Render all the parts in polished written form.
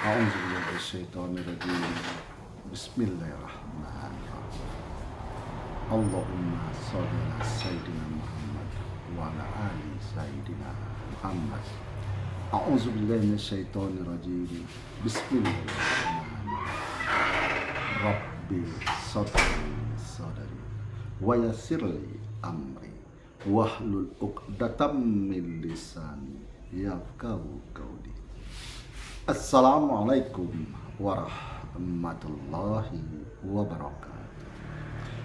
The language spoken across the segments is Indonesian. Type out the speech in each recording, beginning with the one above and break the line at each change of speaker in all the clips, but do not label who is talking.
A'udzubillahi minasyaitonirrajim. Bismillahirrahmanirrahim. Allahumma sholli ala sayyidina Muhammad wa ala ali sayyidina Muhammad. A'udzubillahi minasyaitonirrajim. Bismillahirrahmanirrahim. Rabbi sadri wa yassirli amri wahlul 'uqdatam min lisani yafqahu qawli. Assalamualaikum warahmatullahi wabarakatuh.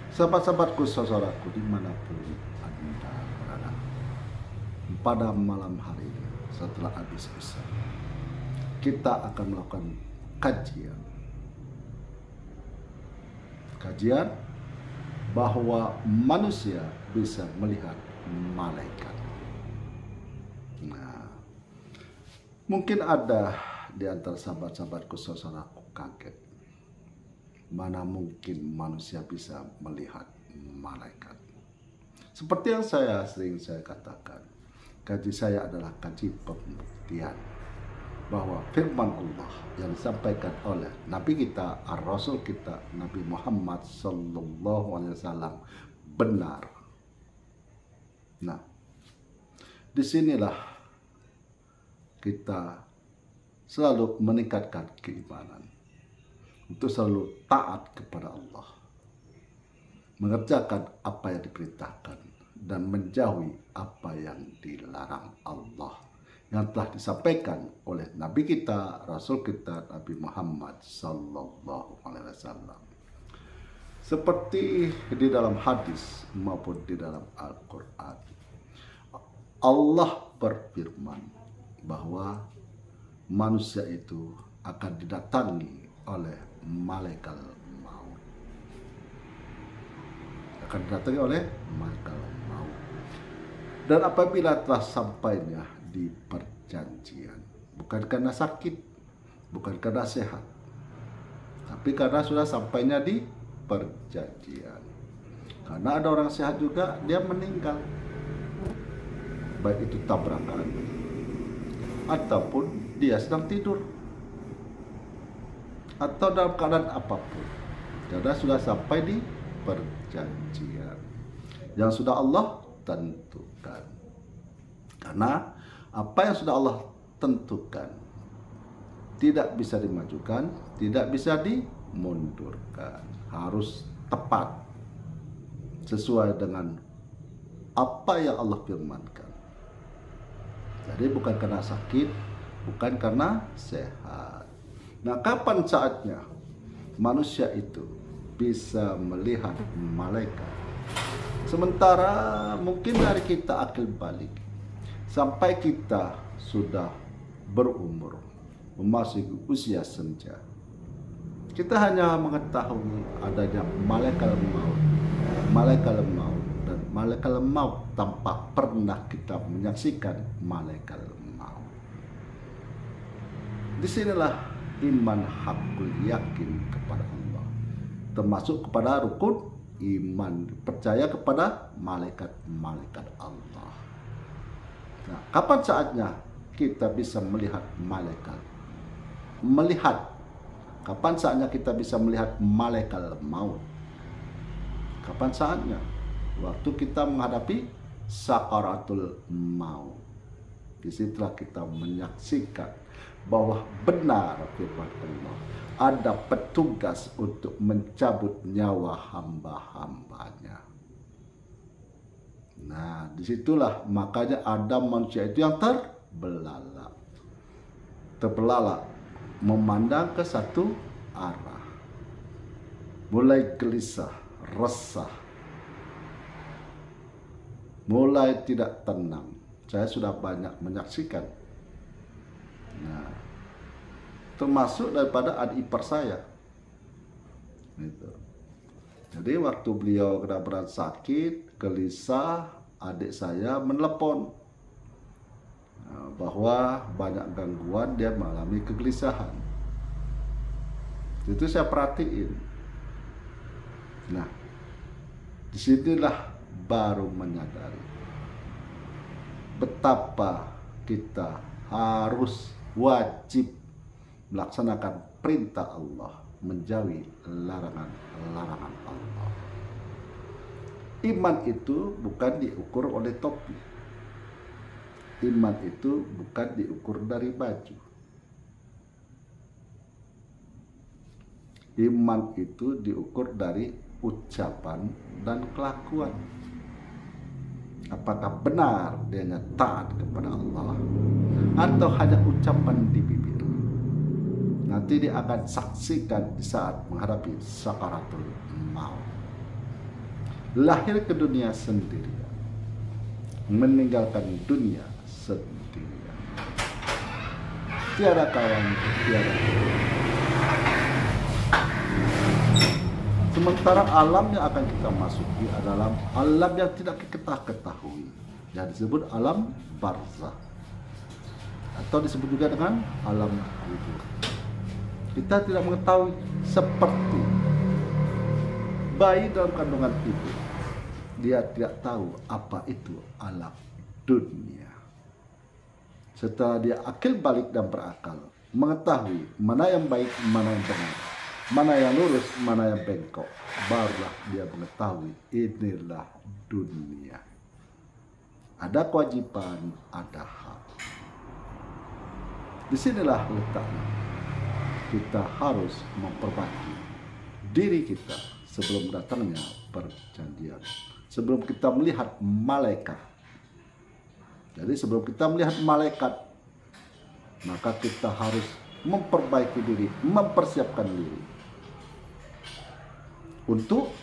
Sahabat-sahabatku, saudaraku dimanapun Anda berada, pada malam hari ini setelah habis isya kita akan melakukan kajian bahwa manusia bisa melihat malaikat. Nah, mungkin ada di antara sahabat-sahabatku, saudaraku kaget. Mana mungkin manusia bisa melihat malaikat? Seperti yang sering saya katakan, kaji saya adalah kaji pembuktian bahwa firman Allah yang disampaikan oleh Nabi kita, Rasul kita, Nabi Muhammad SAW benar. Nah, disinilah kita selalu meningkatkan keimanan untuk selalu taat kepada Allah, mengerjakan apa yang diperintahkan dan menjauhi apa yang dilarang Allah yang telah disampaikan oleh Nabi kita, Rasul kita, Nabi Muhammad Sallallahu Alaihi Wasallam. Seperti di dalam hadis maupun di dalam Al-Quran, Allah berfirman bahwa manusia itu akan didatangi oleh malaikat maut. Akan didatangi oleh malaikat maut. Dan apabila telah sampainya di perjanjian, bukan karena sakit, bukan karena sehat, tapi karena sudah sampainya di perjanjian. Karena ada orang sehat juga, dia meninggal, baik itu tabrakan ataupun dia sedang tidur atau dalam keadaan apapun, karena sudah sampai di perjanjian yang sudah Allah tentukan. Karena apa yang sudah Allah tentukan tidak bisa dimajukan, tidak bisa dimundurkan, harus tepat sesuai dengan apa yang Allah firmankan. Jadi bukan karena sakit, bukan karena sehat. Nah, kapan saatnya manusia itu bisa melihat malaikat? Sementara mungkin dari kita akil balik sampai kita sudah berumur, memasuki usia senja, kita hanya mengetahui adanya malaikat maut, dan malaikat maut tanpa pernah kita menyaksikan malaikat maut. Disinilah iman hakul yakin kepada Allah, termasuk kepada rukun iman, percaya kepada malaikat-malaikat Allah. Nah, kapan saatnya kita bisa melihat malaikat? Kapan saatnya kita bisa melihat malaikat maut? Kapan saatnya? Waktu kita menghadapi sakaratul maut. Disitulah kita menyaksikan bahwa benar firman Allah, ada petugas untuk mencabut nyawa hamba-hambanya. Nah, disitulah makanya ada manusia itu yang terbelalak, memandang ke satu arah, mulai gelisah, resah, mulai tidak tenang. Saya sudah banyak menyaksikan. Nah, termasuk daripada adik ipar saya. Gitu. Jadi waktu beliau kena berat sakit, gelisah, adik saya menelepon bahwa banyak gangguan, dia mengalami kegelisahan. Itu saya perhatiin. Nah, disinilah baru menyadari betapa kita harus wajib melaksanakan perintah Allah, menjauhi larangan-larangan Allah. Iman itu bukan diukur oleh topi. Iman itu bukan diukur dari baju. Iman itu diukur dari ucapan dan kelakuan. Apakah benar dia taat kepada Allah atau hanya ucapan di bibir. Nanti dia akan saksikan di saat menghadapi sakaratul maut. Lahir ke dunia sendirian, meninggalkan dunia sendirian. Tiada kawan, tiada kawan. Sementara alam yang akan kita masuki adalah alam yang tidak kita ketahui, yang disebut alam barzakh, atau disebut juga dengan alam kubur. Kita tidak mengetahui, seperti bayi dalam kandungan ibu, dia tidak tahu apa itu alam dunia. Setelah dia akil balik dan berakal, mengetahui mana yang baik, mana yang benar, mana yang lurus, mana yang bengkok, barulah dia mengetahui inilah dunia. Ada kewajiban, ada hak. Disinilah letaknya. Kita harus memperbaiki diri kita sebelum datangnya perjanjian. Sebelum kita melihat malaikat. Jadi sebelum kita melihat malaikat, maka kita harus memperbaiki diri, mempersiapkan diri untuk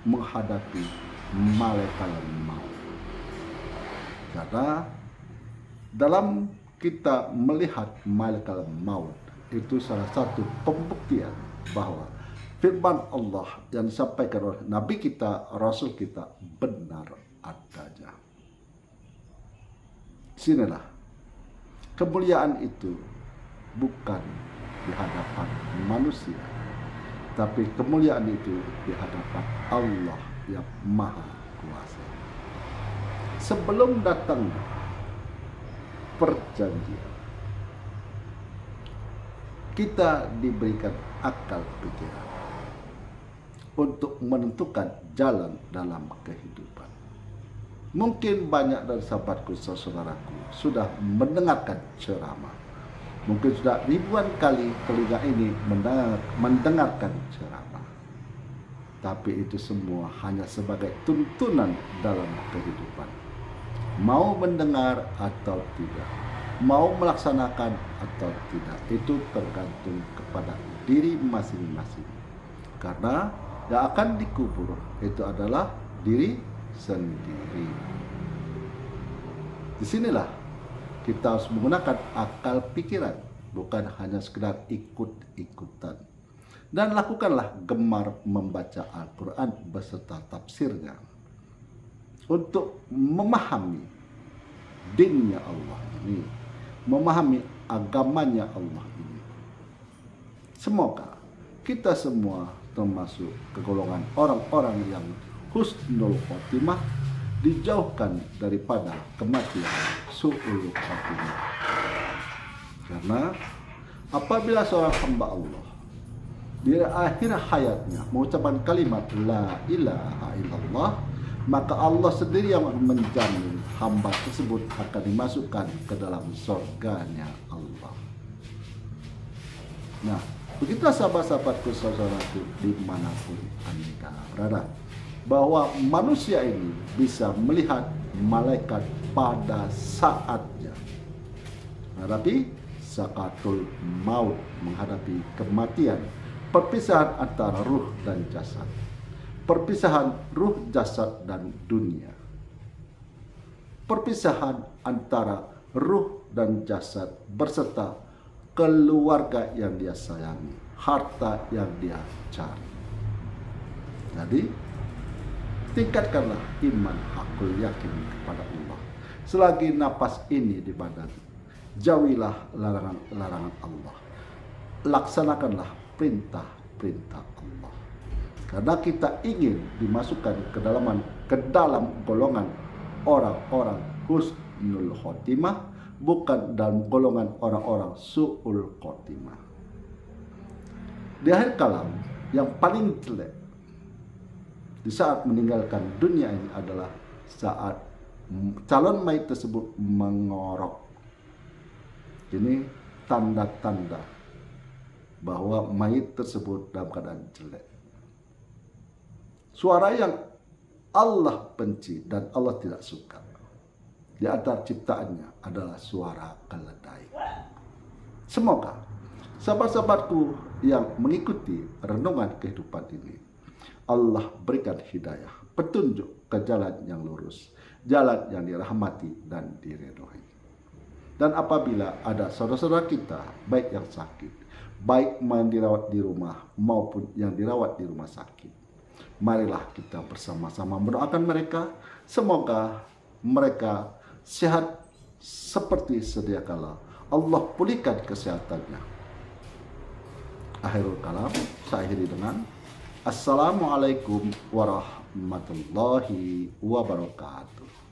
menghadapi malaikat maut. Karena dalam kita melihat malaikat maut, itu salah satu pembuktian bahwa firman Allah yang disampaikan oleh Nabi kita, Rasul kita benar adanya. Sinilah kemuliaan itu bukan di hadapan manusia, tapi kemuliaan itu di hadapan Allah yang Maha Kuasa. Sebelum datangnya perjanjian, kita diberikan akal pikiran untuk menentukan jalan dalam kehidupan. Mungkin banyak dari sahabatku, saudaraku sudah mendengarkan ceramah. Mungkin sudah ribuan kali telinga ini mendengarkan ceramah. Tapi itu semua hanya sebagai tuntunan dalam kehidupan. Mau mendengar atau tidak, mau melaksanakan atau tidak, itu tergantung kepada diri masing-masing. Karena yang akan dikubur itu adalah diri sendiri. Disinilah kita harus menggunakan akal pikiran, bukan hanya sekedar ikut-ikutan. Dan lakukanlah gemar membaca Al-Quran beserta tafsirnya untuk memahami dinnya Allah ini, memahami agamanya Allah ini. Semoga kita semua termasuk ke golongan orang-orang yang husnul khotimah, dijauhkan daripada kematian su'ul khotimah. Karena apabila seorang hamba Allah di akhir hayatnya mengucapkan kalimat la ilaha illallah, maka Allah sendiri yang menjamin hamba tersebut akan dimasukkan ke dalam surganya Allah. Nah, begitulah sahabat-sahabatku, saudaraku dimanapun Anda berada, bahwa manusia ini bisa melihat malaikat pada saatnya menghadapi sakaratul maut, menghadapi kematian, perpisahan antara ruh dan jasad, perpisahan ruh, jasad, dan dunia, perpisahan antara ruh dan jasad berserta keluarga yang dia sayangi, harta yang dia cari. Jadi tingkatkanlah iman, hakul yakin kepada Allah selagi napas ini di badan. Jauhilah larangan-larangan Allah, laksanakanlah perintah-perintah Allah. Karena kita ingin dimasukkan ke dalam golongan orang-orang husnul khotimah, bukan dalam golongan orang-orang su'ul khotimah. Di akhir kalam, yang paling jelek di saat meninggalkan dunia ini adalah saat calon mayit tersebut mengorok. Ini tanda-tanda bahwa mayit tersebut dalam keadaan jelek. Suara yang Allah benci dan Allah tidak suka di antara ciptaannya adalah suara keledai. Semoga sahabat-sahabatku yang mengikuti renungan kehidupan ini, Allah berikan hidayah, petunjuk ke jalan yang lurus, jalan yang dirahmati dan diridhoi. Dan apabila ada saudara-saudara kita, baik yang sakit, baik yang dirawat di rumah maupun yang dirawat di rumah sakit, marilah kita bersama-sama mendoakan mereka, semoga mereka sehat seperti sedia kala. Allah pulihkan kesehatannya. Akhirul kalam, saya akhiri dengan Assalamualaikum warahmatullahi wabarakatuh.